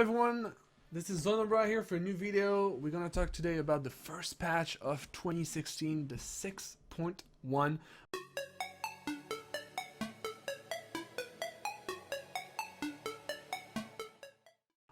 Everyone, this is ZonoBRAH here for a new video. We're gonna talk today about the first patch of 2016, the 6.1.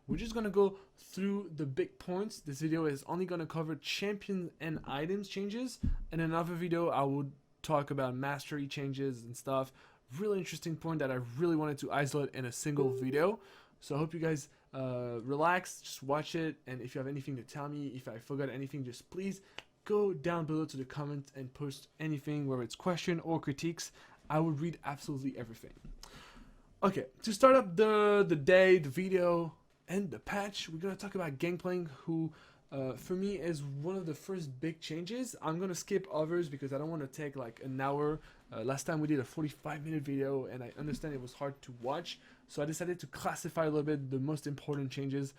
We're just gonna go through the big points. This video is only gonna cover champion and items changes. In another video, I would talk about mastery changes and stuff. Really interesting point that I really wanted to isolate in a single video. So I hope you guys relax, just watch it, and if you have anything to tell me, if I forgot anything, just please go down below to the comments and post anything, whether it's question or critiques. I would read absolutely everything. Okay, to start up the day, the video, and the patch, we're gonna talk about Gangplank, who for me is one of the first big changes. I'm gonna skip others because I don't want to take like an hour. Last time we did a 45-minute video and I understand it was hard to watch, so I decided to classify a little bit the most important changes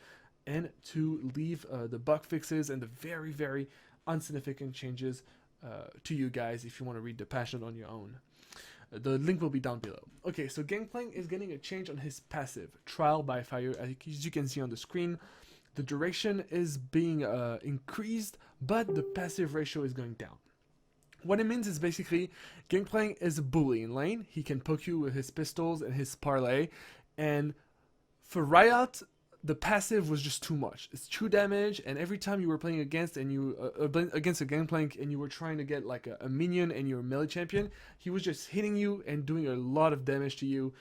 and to leave the bug fixes and the very insignificant changes to you guys if you want to read the patch note on your own. The link will be down below. Okay, so Gangplank is getting a change on his passive, Trial by Fire. As you can see on the screen, the duration is being increased, but the passive ratio is going down. What it means is basically, Gangplank is a bully in lane. He can poke you with his pistols and his parlay, and for Riot, the passive was just too much. It's true damage, and every time you were playing against and you against a Gangplank and you were trying to get like a minion and you're a melee champion, he was just hitting you and doing a lot of damage to you,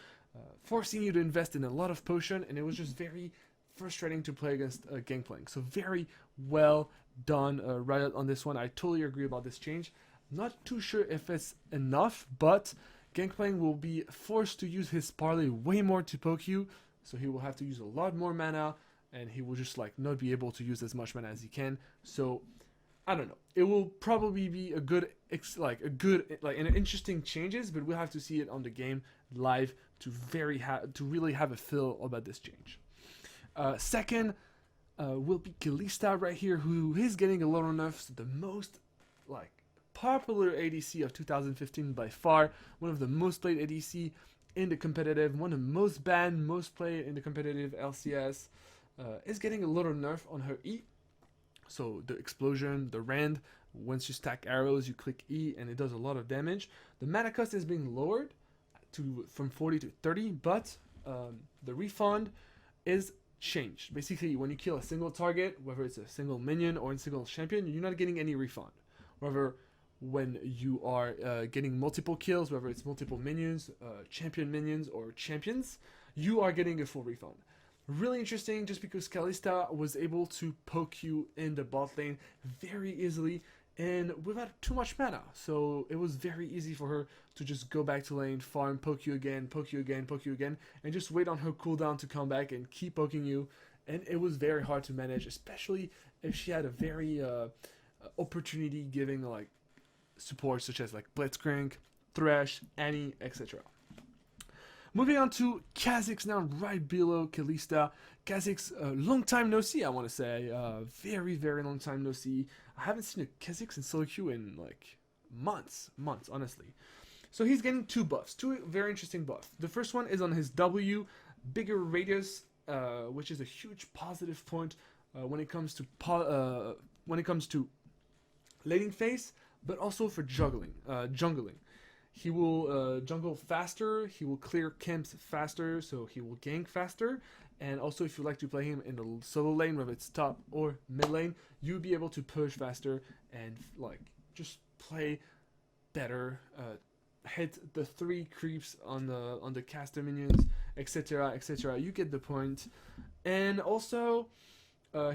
forcing you to invest in a lot of potion, and it was just very frustrating to play against Gangplank. So very well done, Riot, on this one. I totally agree about this change. Not too sure if it's enough, but Gangplank will be forced to use his parlay way more to poke you, so he will have to use a lot more mana, and he will just like not be able to use as much mana as he can. So I don't know. It will probably be a good, an interesting changes, but we'll have to see it on the game live to really have a feel about this change. Second will be Kalista right here, who is getting a lot of nerfs. The most popular ADC of 2015 by far, one of the most played ADC in the competitive, one of the most banned, most played in the competitive LCS, is getting a little nerf on her E. So the explosion, the rend, once you stack arrows, you click E and it does a lot of damage. The mana cost is being lowered from 40 to 30, but the refund is changed. Basically, when you kill a single target, whether it's a single minion or a single champion, you're not getting any refund. However, when you are getting multiple kills, whether it's multiple minions, champion minions, or champions, you are getting a full refund. Really interesting, just because Kalista was able to poke you in the bot lane very easily and without too much mana. So it was very easy for her to just go back to lane, farm, poke you again, poke you again, poke you again, and just wait on her cooldown to come back and keep poking you. And it was very hard to manage, especially if she had a very opportunity giving like support such as like Blitzcrank, Thresh, Annie, etc. Moving on to Kha'Zix now, right below Kalista. Kha'Zix, long time no see, I want to say. Very long time no see. I haven't seen a Kha'Zix in solo queue in like months, honestly. So he's getting two buffs, two very interesting buffs. The first one is on his W, bigger radius, which is a huge positive point when it comes to laning phase, but also for jungling. He will jungle faster, he will clear camps faster, so he will gank faster, and also if you like to play him in the solo lane, whether it's top or mid lane, you'll be able to push faster and like just play better, hit the 3 creeps on the caster minions, etc. You get the point. And also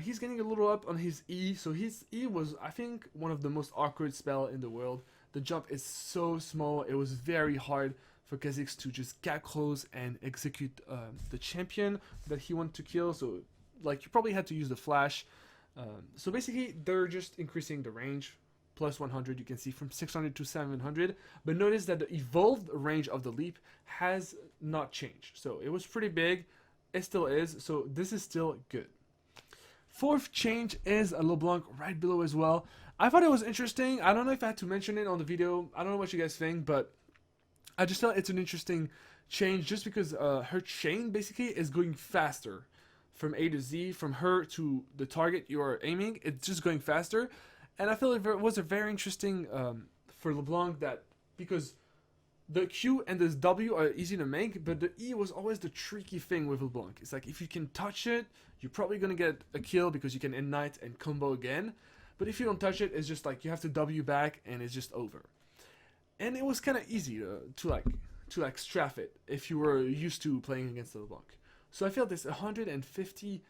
he's getting a little up on his E, so his E was, I think, one of the most awkward spell in the world. The jump is so small, it was very hard for Kha'Zix to just get close and execute the champion that he wanted to kill, so like you probably had to use the flash. So basically they're just increasing the range, plus 100, you can see from 600 to 700, but notice that the evolved range of the leap has not changed. So it was pretty big, it still is, so this is still good. Fourth change is a Blanc right below as well. I thought it was interesting. I don't know if I had to mention it on the video. I don't know what you guys think, but I just thought it's an interesting change just because her chain basically is going faster from A to Z, from her to the target you are aiming. It's just going faster. And I feel it was a very interesting for LeBlanc, that because the Q and the W are easy to make, but the E was always the tricky thing with LeBlanc. It's like if you can touch it, you're probably going to get a kill because you can ignite and combo again. But if you don't touch it, it's just like you have to W back and it's just over. And it was kind of easy to strafe it if you were used to playing against the LeBlanc. So I feel this 150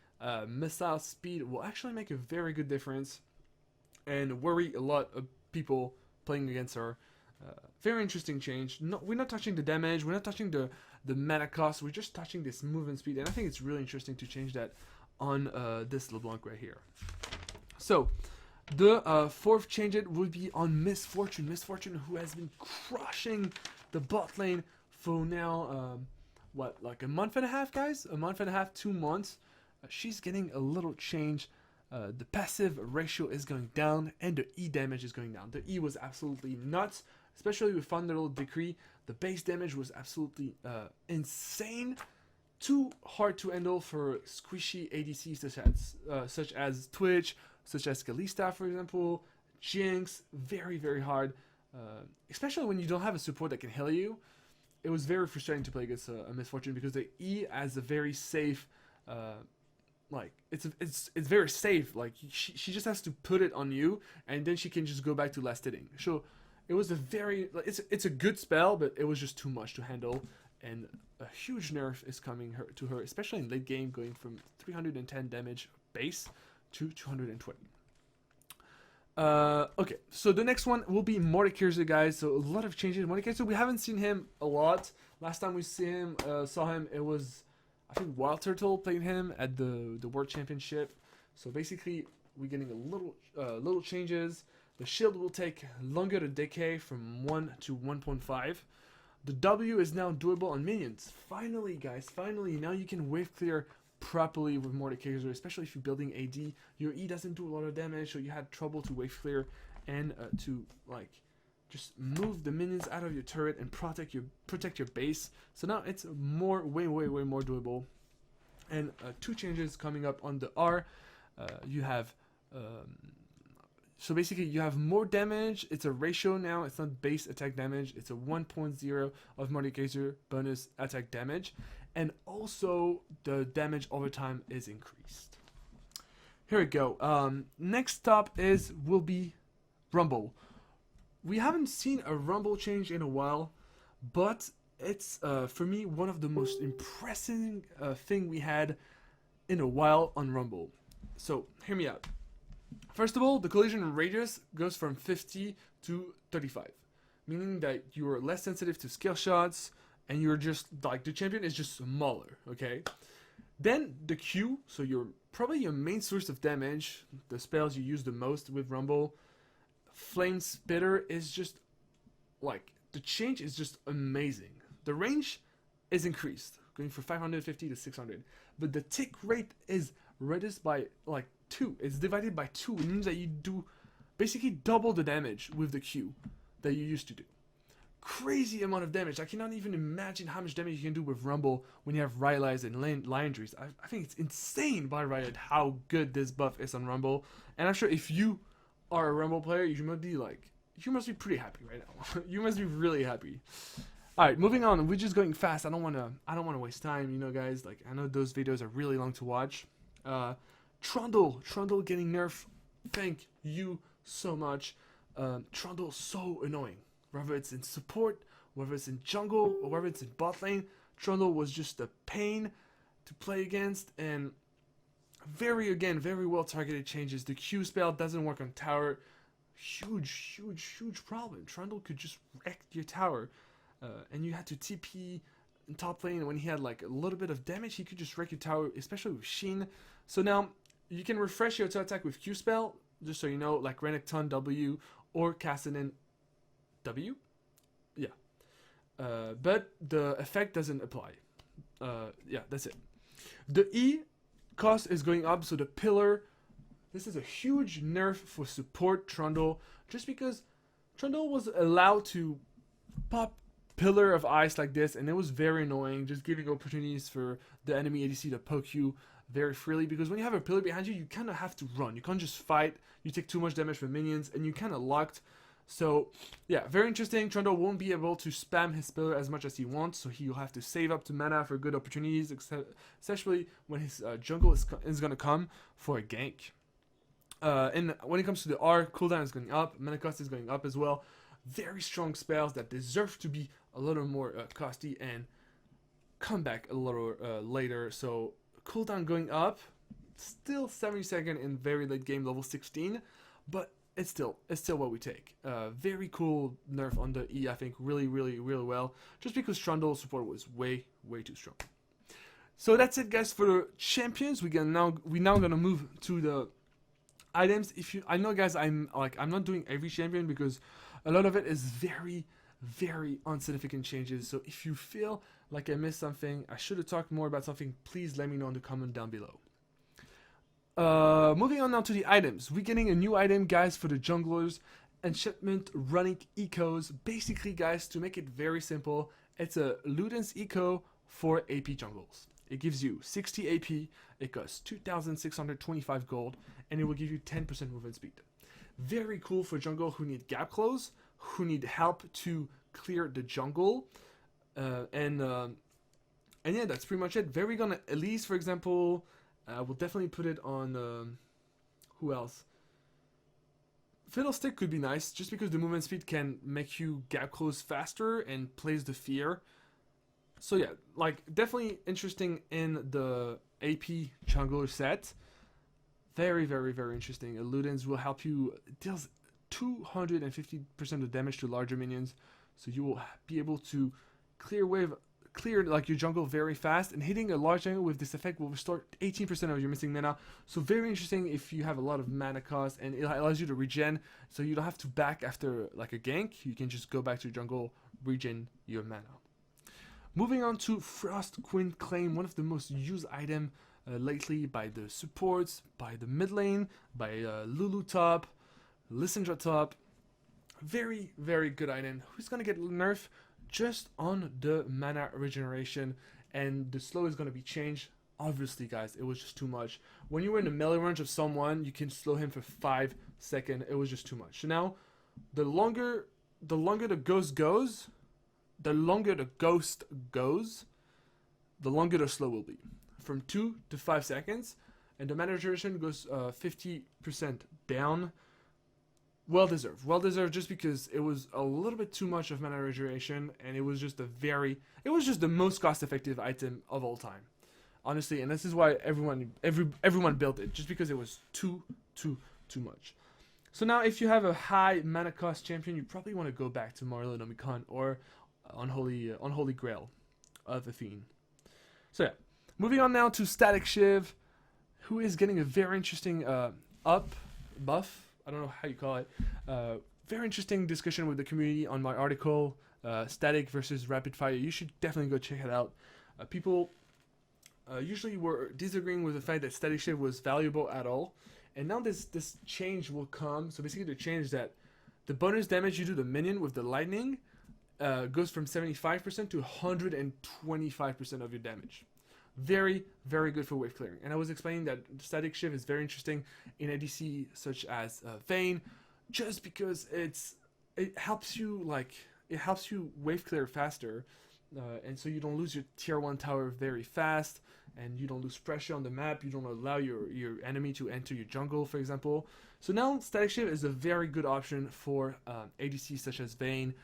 missile speed will actually make a very good difference and worry a lot of people playing against her. Very interesting change. No, we're not touching the damage, we're not touching the mana cost, we're just touching this movement speed, and I think it's really interesting to change that on this LeBlanc right here. So the fourth change it would be on Miss Fortune. Miss Fortune, who has been crushing the bot lane for now, what, like a month and a half, guys? A month and a half, 2 months. She's getting a little change. The passive ratio is going down, and the E damage is going down. The E was absolutely nuts, especially with Fundamental Decree. The base damage was absolutely insane. Too hard to handle for squishy ADCs such as Twitch, such as Kalista, for example. Jinx, very, very hard. Especially when you don't have a support that can heal you. It was very frustrating to play against a Miss Fortune because the E has a very safe... like it's very safe. Like she just has to put it on you, and then she can just go back to last hitting. So it was a very it's a good spell, but it was just too much to handle, and a huge nerf is coming to her, especially in late game, going from 310 damage base to 220. Okay, so the next one will be Mordekaiser, guys. So a lot of changes. Mordekaiser, we haven't seen him a lot. Last time we saw him, it was, I think, Wild Turtle played him at the World Championship. So basically, we're getting a little changes. The shield will take longer to decay from 1 to 1.5. The W is now doable on minions. Finally, guys, finally, now you can wave clear properly with Mordekaiser, especially if you're building AD. Your E doesn't do a lot of damage, so you had trouble to wave clear and to like just move the minions out of your turret and protect your base. So now it's way more doable. And 2 changes coming up on the R. You have so basically you have more damage. It's a ratio now. It's not base attack damage. It's a 1.0 of Mordekaiser bonus attack damage. And also the damage over time is increased. Here we go. Next up will be Rumble. We haven't seen a Rumble change in a while, but it's for me one of the most impressive thing we had in a while on Rumble. So hear me out. First of all, the collision radius goes from 50 to 35, meaning that you are less sensitive to skill shots, and you're just like the champion is just smaller. Okay. Then the Q, so probably your main source of damage, the spells you use the most with Rumble. Flame Spitter is just like, the change is just amazing. The range is increased, going from 550 to 600, but the tick rate is reduced by like 2. It's divided by 2. It means that you do basically double the damage with the Q that you used to do. Crazy amount of damage. I cannot even imagine how much damage you can do with Rumble when you have Rylai's and Liandry's. I think it's insane by Riot how good this buff is on Rumble, and I'm sure if you are a Rumble player, you must be pretty happy right now. You must be really happy. All right, moving on. We're just going fast. I don't want to waste time, you know, guys. Like, I know those videos are really long to watch. Trundle getting nerfed. Thank you so much. Trundle's so annoying. Whether it's in support, whether it's in jungle, or whether it's in bot lane, Trundle was just a pain to play against, and very well targeted changes. The Q spell doesn't work on tower. Huge problem. Trundle could just wreck your tower, and you had to TP in top lane. When he had like a little bit of damage, he could just wreck your tower, especially with Sheen. So now you can refresh your auto attack with Q spell, just so you know, like Renekton W or Kassadin W. Yeah. But the effect doesn't apply. Yeah, that's it. The E cost is going up, so the pillar, this is a huge nerf for support Trundle, just because Trundle was allowed to pop Pillar of Ice like this, and it was very annoying, just giving opportunities for the enemy ADC to poke you very freely, because when you have a pillar behind you, you kind of have to run. You can't just fight. You take too much damage from minions, and you kind of locked. So, yeah, very interesting. Trundle won't be able to spam his pillar as much as he wants, so he'll have to save up to mana for good opportunities, especially when his jungle is going to come for a gank. And when it comes to the R, cooldown is going up, mana cost is going up as well. Very strong spells that deserve to be a little more costly and come back a little later. So, cooldown going up, still 70-second in very late game, level 16, but it's still what we take. Very cool nerf on the E, I think, really well, just because Trundle support was way too strong. So that's it, guys, for the champions. We now gonna move to the items. I know, guys, I'm not doing every champion because a lot of it is very insignificant changes. So if you feel like I missed something, I should have talked more about something, please let me know in the comment down below. Moving on now to the items. We're getting a new item, guys, for the junglers. Enchantment Runic Ecos. Basically, guys, to make it very simple, it's a Ludens Eco for AP jungles. It gives you 60 AP, it costs 2,625 gold, and it will give you 10% movement speed. Very cool for jungle who need gap close, who need help to clear the jungle, and yeah, that's pretty much it. Very gonna Elise, for example. We'll definitely put it on, who else? Fiddlestick could be nice, just because the movement speed can make you gap close faster and plays the fear. So yeah, like, definitely interesting in the AP jungler set. Very interesting. Ludens will help you, it deals 250% of damage to larger minions, so you will be able to clear like your jungle very fast, and hitting a large jungle with this effect will restore 18% of your missing mana. So very interesting if you have a lot of mana cost, and it allows you to regen, so you don't have to back after like a gank. You can just go back to your jungle, regen your mana. Moving on to Frost Queen Claim, one of the most used item lately by the supports, by the mid lane, by Lulu top, Lissandra top. Very good item. Who's gonna get nerfed? Just on the mana regeneration, and the slow is going to be changed. Obviously, guys, it was just too much. When you were in the melee range of someone, you can slow him for 5 seconds. It was just too much. So now, the longer the ghost goes, the longer the slow will be. From 2 to 5 seconds, and the mana regeneration goes 50% down. Well deserved, just because it was a little bit too much of mana regeneration, and it was just the most cost-effective item of all time, honestly. And this is why everyone built it, just because it was too much. So now, if you have a high mana cost champion, you probably want to go back to Marlo Nomicon or Unholy Grail of Athene. So yeah, moving on now to Static Shiv, who is getting a very interesting buff. I don't know how you call it. Very interesting discussion with the community on my article, Static versus Rapid Fire. You should definitely go check it out. People usually were disagreeing with the fact that Static Shiv was valuable at all. And now this change will come. So basically the change is that the bonus damage you do to the minion with the lightning goes from 75% to 125% of your damage. Very good for wave clearing. And I was explaining that Static Shiv is very interesting in ADC such as Vayne, just because it helps you wave clear faster, and so you don't lose your tier 1 tower very fast, and you don't lose pressure on the map. You don't allow your enemy to enter your jungle, for example. So now Static Shiv is a very good option for ADC such as Vayne.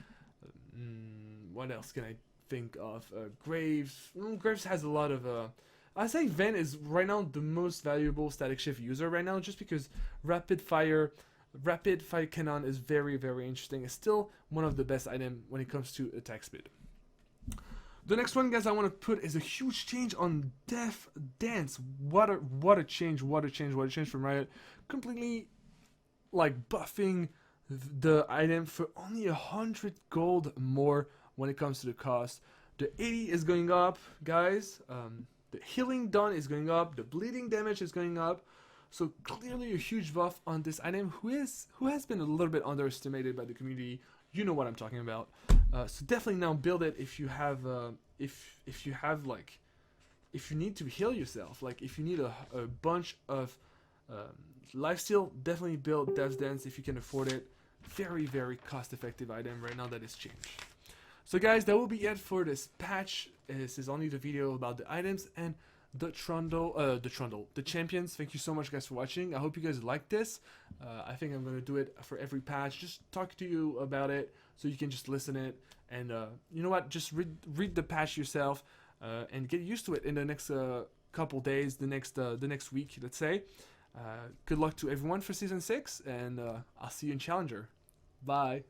What else can I think of? Graves. Graves has a lot of I think Vayne is right now the most valuable Static Shiv user right now, just because Rapid Fire Cannon is very interesting. It's still one of the best items when it comes to attack speed. The next one, guys, I want to put is a huge change on Deathdance. What a change from Riot. Completely like buffing the item for only 100 gold more when it comes to the cost. The 80 is going up, guys. The healing done is going up. The bleeding damage is going up. So clearly a huge buff on this item, who has been a little bit underestimated by the community. You know what I'm talking about. So definitely now build it if you have like if you need to heal yourself, like if you need a bunch of lifesteal, definitely build Deathdance if you can afford it. Very, very cost-effective item right now that is changed. So guys, that will be it for this patch. This is only the video about the items and the champions. Thank you so much guys for watching. I hope you guys like this. I think I'm gonna do it for every patch, just talk to you about it so you can just listen it, and you know what, just read the patch yourself, and get used to it in the next couple days, the next week, let's say. Good luck to everyone for season 6, and I'll see you in Challenger. Bye.